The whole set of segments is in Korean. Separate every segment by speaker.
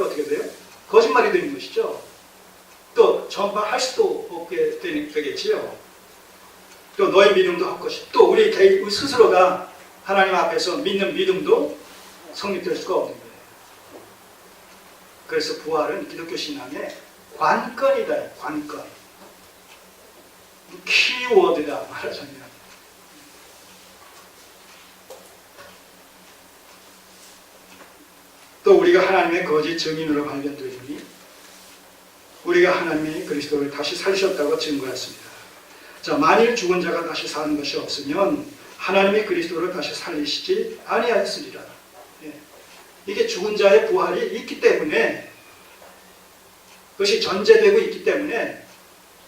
Speaker 1: 어떻게 돼요? 거짓말이 되는 것이죠. 또 전파할 수도 없게 되겠지요. 또 너의 믿음도 헛것이, 또 우리 개인 스스로가 하나님 앞에서 믿는 믿음도 성립될 수가 없는 거예요. 그래서 부활은 기독교 신앙의 관건이다. 관건. 키워드다 말하자면. 또 우리가 하나님의 거짓 증인으로 발견되니 우리가 하나님이 그리스도를 다시 살리셨다고 증거했습니다. 자, 만일 죽은 자가 다시 사는 것이 없으면 하나님이 그리스도를 다시 살리시지 아니하였으리라. 예. 이게 죽은 자의 부활이 있기 때문에, 그것이 전제되고 있기 때문에,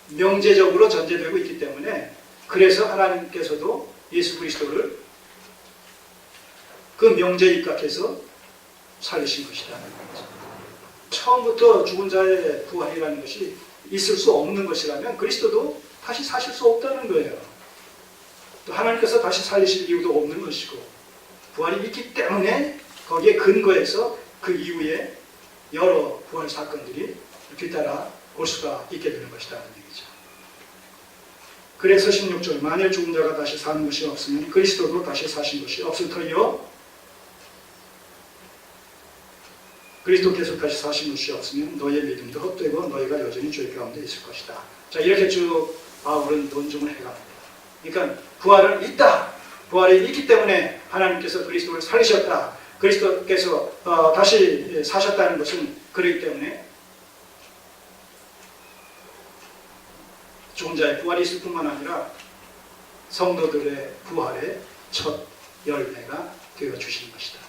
Speaker 1: 명제적으로 전제되고 있기 때문에, 그래서 하나님께서도 예수 그리스도를 그 명제에 입각해서 살리신 것이다. 처음부터 죽은 자의 부활이라는 것이 있을 수 없는 것이라면 그리스도도 다시 사실 수 없다는 거예요. 또 하나님께서 다시 살리실 이유도 없는 것이고, 부활이 있기 때문에 거기에 근거해서 그 이후에 여러 부활 사건들이 뒤따라 올 수가 있게 되는 것이라는 얘기죠. 그래서 16절, 만일 죽은 자가 다시 사는 것이 없으면 그리스도도 다시 사신 것이 없을 터이요, 그리스도께서 다시 사신 것이 없으면 너희의 믿음도 헛되고 너희가 여전히 죄 가운데 있을 것이다. 자, 이렇게 쭉 바울은 논증을 해갑니다. 그러니까 부활은 있다. 부활이 있기 때문에 하나님께서 그리스도를 살리셨다. 그리스도께서 다시 사셨다는 것은 그렇기 때문에 죽은 자의 부활이 있을 뿐만 아니라 성도들의 부활의 첫 열매가 되어 주시는 것이다.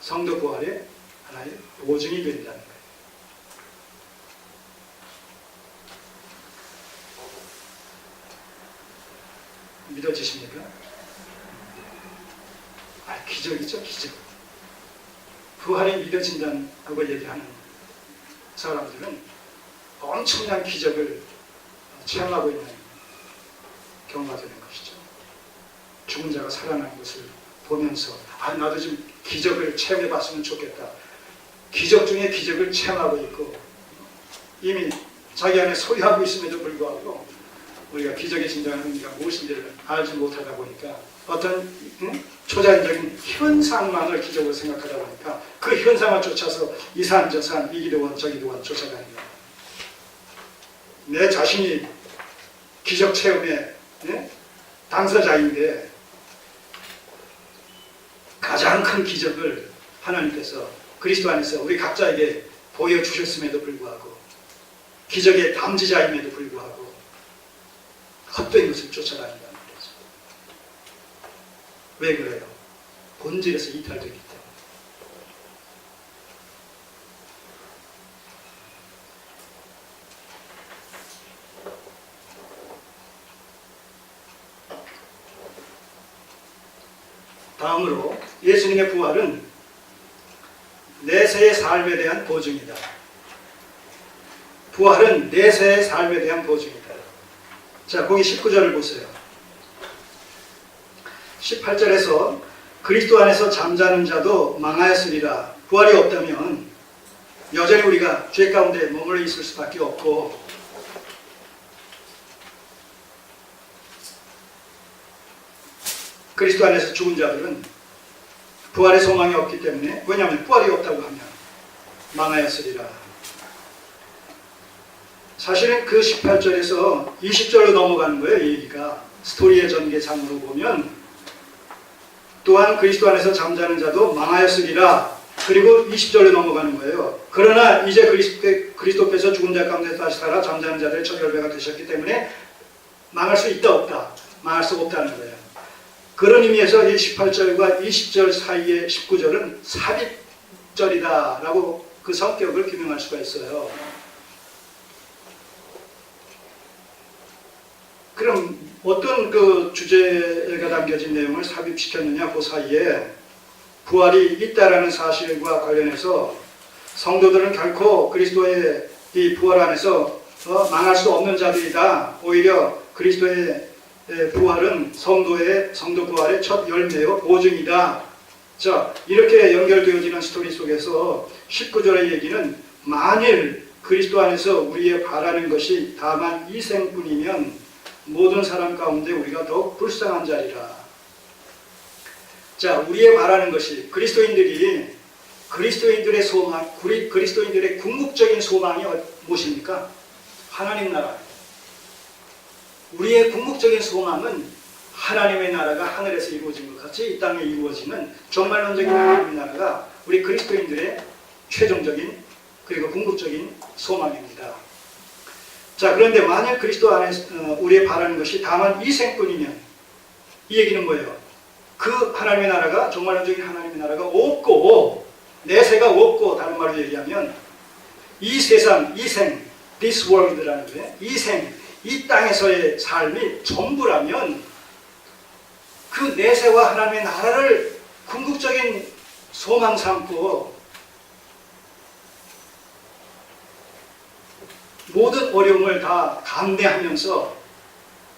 Speaker 1: 성도 부활의 하나의 보증이 된다는 거예요. 믿어지십니까? 기적이죠, 기적. 부활이 믿어진다고 얘기하는 사람들은 엄청난 기적을 체험하고 있는 경우가 되는 것이죠. 죽은 자가 살아나는 것을 보면서 나도 좀 기적을 체험해 봤으면 좋겠다. 기적 중에 기적을 체험하고 있고 이미 자기 안에 소유하고 있음에도 불구하고 우리가 기적의 진정한 의미가 무엇인지를 알지 못하다 보니까 어떤 초자연적인 현상만을 기적으로 생각하다 보니까 그 현상을 쫓아서 이 산 저 산 이 기도원 저 기도원 쫓아다니는 거예요. 내 자신이 기적 체험의 당사자인데 가장 큰 기적을 하나님께서 그리스도 안에서 우리 각자에게 보여주셨음에도 불구하고 기적의 담지자임에도 불구하고 헛된 것을 쫓아다닌다는 거죠. 왜 그래요? 본질에서 이탈되기 때문에. 다음으로 예수님의 부활은 내세의 삶에 대한 보증이다. 부활은 내세의 삶에 대한 보증이다. 자, 거기 19절을 보세요. 18절에서 그리스도 안에서 잠자는 자도 망하였으리라. 부활이 없다면 여전히 우리가 죄 가운데 머물러 있을 수밖에 없고 그리스도 안에서 죽은 자들은 부활의 소망이 없기 때문에, 왜냐하면 부활이 없다고 하면 망하였으리라. 사실은 그 18절에서 20절로 넘어가는 거예요. 이 얘기가 스토리의 전개상으로 보면 또한 그리스도 안에서 잠자는 자도 망하였으리라. 그리고 20절로 넘어가는 거예요. 그러나 이제 그리스도께서 죽은 자 가운데 다시 살아 잠자는 자들의 첫 열매가 되셨기 때문에 망할 수 있다 없다, 망할 수 없다는 거예요. 그런 의미에서 이 18절과 20절 사이의 19절은 삽입절이다라고 그 성격을 규명할 수가 있어요. 그럼 어떤 그 주제가 담겨진 내용을 삽입시켰느냐, 그 사이에 부활이 있다라는 사실과 관련해서 성도들은 결코 그리스도의 이 부활 안에서 망할 수 없는 자들이다. 오히려 그리스도의 부활은 성도 부활의 첫 열매요 보증이다. 자, 이렇게 연결되어지는 스토리 속에서 19절의 얘기는 만일 그리스도 안에서 우리의 바라는 것이 다만 이 생뿐이면 모든 사람 가운데 우리가 더욱 불쌍한 자리라. 자, 우리의 바라는 것이 그리스도인들의 소망, 그리스도인들의 궁극적인 소망이 무엇입니까? 하나님 나라. 우리의 궁극적인 소망은 하나님의 나라가 하늘에서 이루어진 것 같이 이 땅에 이루어지는 정말론적인 하나님의 나라가 우리 그리스도인들의 최종적인 그리고 궁극적인 소망입니다. 자, 그런데 만약 그리스도 안에서 우리의 바라는 것이 다만 이 생뿐이면 이 얘기는 뭐예요? 그 하나님의 나라가 정말론적인 하나님의 나라가 없고 내세가 없고 다른 말로 얘기하면 이 세상, 이 생, this world라는 거예요. 이 생, 이 땅에서의 삶이 전부라면 그 내세와 하나님의 나라를 궁극적인 소망 삼고 모든 어려움을 다 감내하면서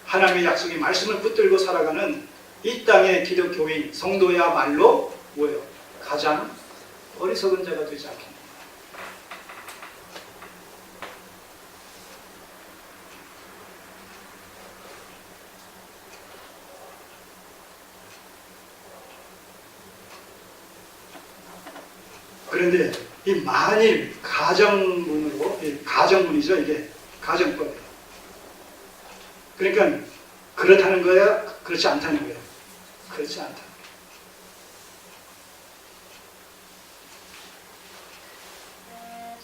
Speaker 1: 하나님의 약속의 말씀을 붙들고 살아가는 이 땅의 기독교인 성도야말로 뭐예요? 가장 어리석은 자가 되지 않겠나. 그런데 이 만일 가정문으로, 가정문이죠, 이게 가정법이에요. 그러니까 그렇다는 거야, 그렇지 않다는 거야. 그렇지 않다.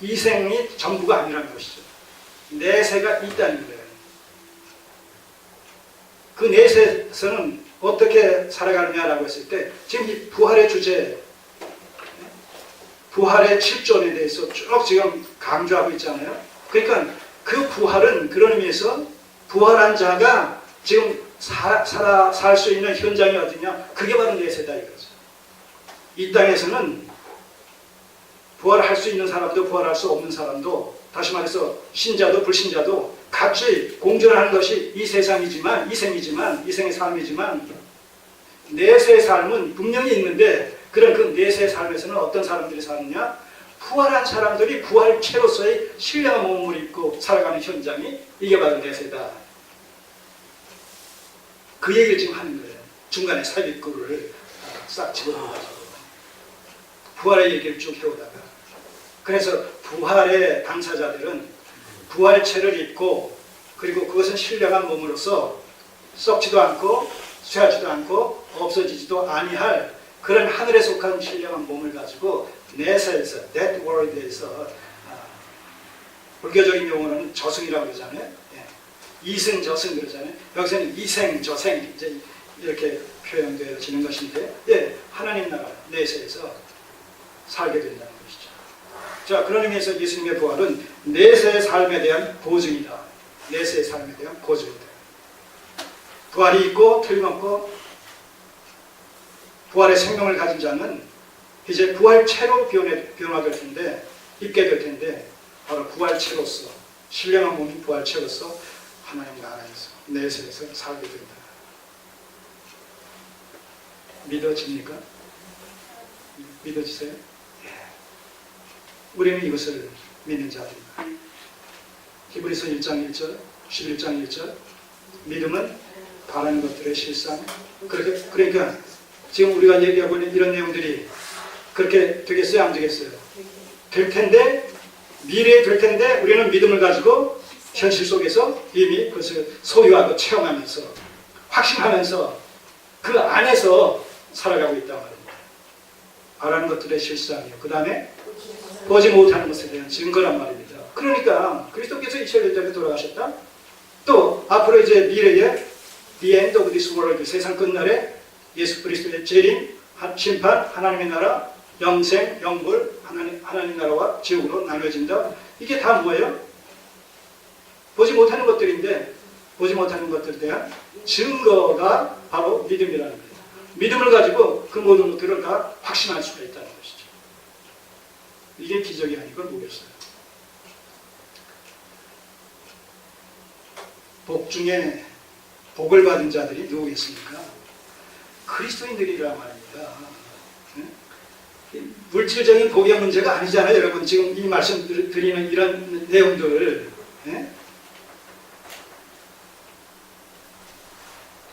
Speaker 1: 이 생이 전부가 아니라는 것이죠. 내세가 있다는 거예요. 그 내세에서는 어떻게 살아가느냐라고 했을 때 지금 이 부활의 주제, 부활의 7존에 대해서 쭉 지금 강조하고 있잖아요. 그러니까 그 부활은 그런 의미에서 부활한 자가 지금 살 수 있는 현장이 어디냐? 그게 바로 내세다 이거죠. 이 땅에서는 부활할 수 있는 사람도 부활할 수 없는 사람도, 다시 말해서 신자도 불신자도 같이 공존하는 것이 이 세상이지만, 이 생의 삶이지만 내세의 삶은 분명히 있는데 그런 그 내세의 삶에서는 어떤 사람들이 사느냐? 부활한 사람들이 부활체로서의 신령한 몸을 입고 살아가는 현장이 이게 바로 내세다. 그 얘기를 지금 하는 거예요. 중간에 삽입구를 싹 집어넣어가지고 부활의 얘기를 쭉 해오다가, 그래서 부활의 당사자들은 부활체를 입고 그리고 그것은 신령한 몸으로서 썩지도 않고 쇠하지도 않고 없어지지도 아니할 그런 하늘에 속한 신령한 몸을 가지고 내세에서, that world에서, 불교적인 용어는 저승이라고 그러잖아요. 이승 저승 그러잖아요. 여기서는 이생 저생 이제 이렇게 표현되어지는 것인데, 하나님 나라 내세에서 살게 된다는 것이죠. 자, 그런 의미에서 예수님의 부활은 내세의 삶에 대한 보증이다. 내세의 삶에 대한 보증이다. 부활이 있고 틀림없고 부활의 생명을 가진 자는 이제 부활체로 변화될 텐데, 입게 될 텐데, 바로 부활체로서, 신령한 몸인 부활체로서 하나님 나라에서, 내세에서 살게 된다. 믿어집니까? 믿어지세요? 우리는 이것을 믿는 자들입니다. 히브리서 1장 1절, 11장 1절, 믿음은 바라는 것들의 실상. 그러니까 지금 우리가 얘기하고 있는 이런 내용들이 그렇게 되겠어요? 안 되겠어요? 될 텐데, 미래에 될 텐데 우리는 믿음을 가지고 현실 속에서 이미 그것을 소유하고 체험하면서 확신하면서 그 안에서 살아가고 있단 말입니다. 바라는 것들의 실상이요. 그 다음에 보지 못하는 것에 대한 증거란 말입니다. 그러니까 그리스도께서 이천년전에 돌아가셨다. 또 앞으로 이제 미래에 the end of this world, 세상 끝날에 예수 그리스도의 재림, 심판, 하나님의 나라, 영생, 영불, 하나님 나라와 지옥으로 나눠진다. 이게 다 뭐예요? 보지 못하는 것들인데, 보지 못하는 것들에 대한 증거가 바로 믿음이라는 거예요. 믿음을 가지고 그 모든 것들을 다 확신할 수가 있다는 것이죠. 이게 기적이 아니고 뭐겠어요? 복 중에 복을 받은 자들이 누구겠습니까? 그리스도인들이란 말입니다. 물질적인 복의 문제가 아니잖아요. 여러분 지금 이 말씀 드리는 이런 내용들, 예?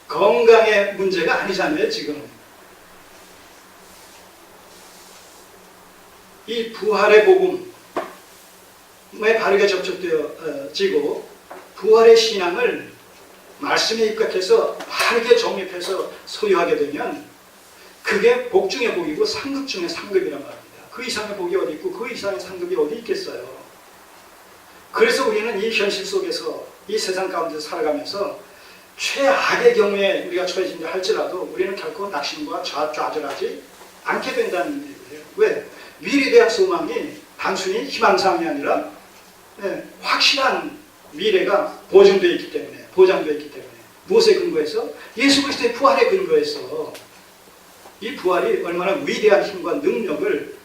Speaker 1: 건강의 문제가 아니잖아요. 지금 이 부활의 복음에 바르게 접촉되어지고 부활의 신앙을 말씀에 입각해서 바르게 정립해서 소유하게 되면 그게 복 중의 복이고 상급 중의 상급이란 말입니다. 그 이상의 복이 어디 있고 그 이상의 상급이 어디 있겠어요. 그래서 우리는 이 현실 속에서 이 세상 가운데 살아가면서 최악의 경우에 우리가 처해진다 할지라도 우리는 결코 낙심과 좌절하지 않게 된다는 얘기예요. 왜? 미래에 대한 소망이 단순히 희망사항이 아니라 확실한 미래가 보증되어 있기 때문에, 보장되어 있기 때문에. 무엇에 근거해서? 예수 그리스도의 부활에 근거해서 이 부활이 얼마나 위대한 힘과 능력을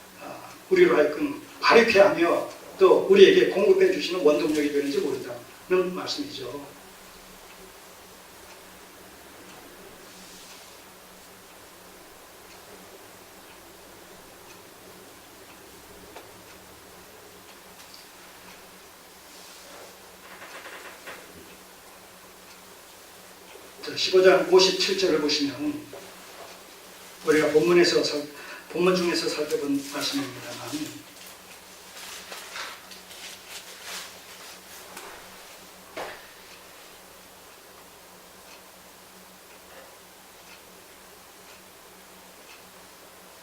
Speaker 1: 우리로 하여금 발휘케 하며 또 우리에게 공급해 주시는 원동력이 되는지 모른다는 말씀이죠. 자, 15장 57절을 보시면 우리가 본문 중에서 살펴본 말씀입니다만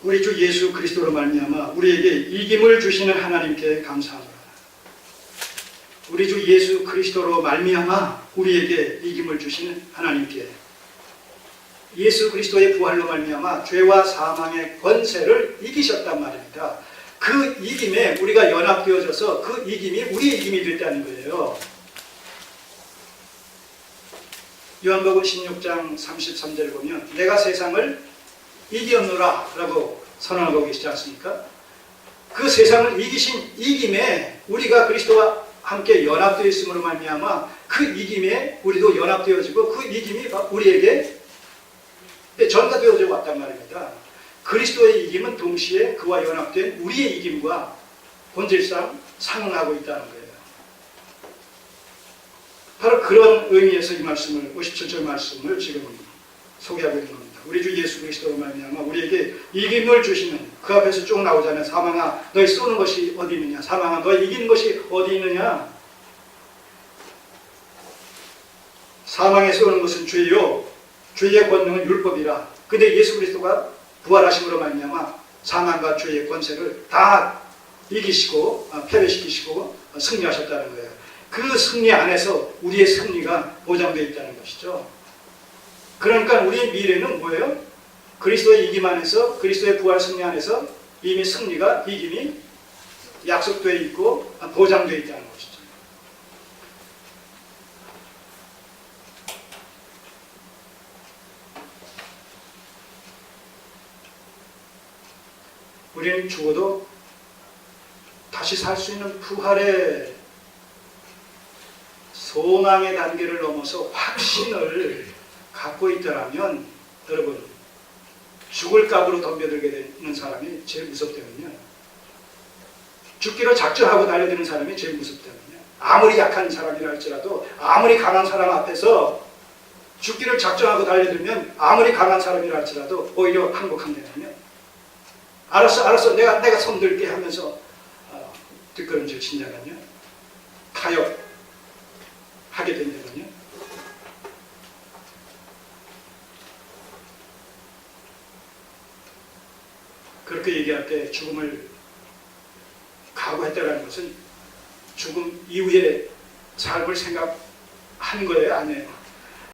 Speaker 1: 우리 주 예수 그리스도로 말미암아 우리에게 이김을 주시는 하나님께 감사합니다. 우리 주 예수 그리스도로 말미암아 우리에게 이김을 주시는 하나님께 예수 그리스도의 부활로 말미암아 죄와 사망의 권세를 이기셨단 말입니다. 그 이김에 우리가 연합되어져서 그 이김이 우리의 이김이 됐다는 거예요. 요한복음 16장 33절을 보면 내가 세상을 이기었노라 라고 선언하고 계시지 않습니까? 그 세상을 이기신 이김에 우리가 그리스도와 함께 연합되어 있음으로 말미암아 그 이김에 우리도 연합되어지고 그 이김이 우리에게 전가되어져 왔단 말입니다. 그리스도의 이김은 동시에 그와 연합된 우리의 이김과 본질상 상응하고 있다는 거예요. 바로 그런 의미에서 이 말씀을 57절 말씀을 지금 소개하고 있는 겁니다. 우리 주 예수 그리스도로 말미암아 우리에게 이김을 주시는 그 앞에서 쭉 나오잖아요. 사망아 너희 쏘는 것이 어디 있느냐, 사망아 너희 이기는 것이 어디 있느냐. 사망에 쏘는 것은 죄요 죄의 권능은 율법이라. 근데 예수 그리스도가 부활하심으로 말미암아 사망과 죄의 권세를 다 이기시고 패배시키시고 승리하셨다는 거예요. 그 승리 안에서 우리의 승리가 보장되어 있다는 것이죠. 그러니까 우리의 미래는 뭐예요? 그리스도의 이김 안에서, 그리스도의 부활 승리 안에서 이미 승리가, 이김이 약속되어 있고 보장되어 있다는 것이죠. 우리는 죽어도 다시 살 수 있는 부활의 소망의 단계를 넘어서 확신을 갖고 있더라면 여러분 죽을 각오로 덤벼들게 되는 사람이 제일 무섭다면요. 죽기로 작정하고 달려드는 사람이 제일 무섭다면요. 아무리 약한 사람이라 할지라도 아무리 강한 사람 앞에서 죽기를 작정하고 달려들면 아무리 강한 사람이라 할지라도 오히려 항복한다면요. 알았어 내가 손들게 하면서 뒷걸음질 친다면요. 타협하게 된다면요. 그렇게 얘기할 때 죽음을 각오했다는 것은 죽음 이후의 삶을 생각하는 거예요? 아니에요?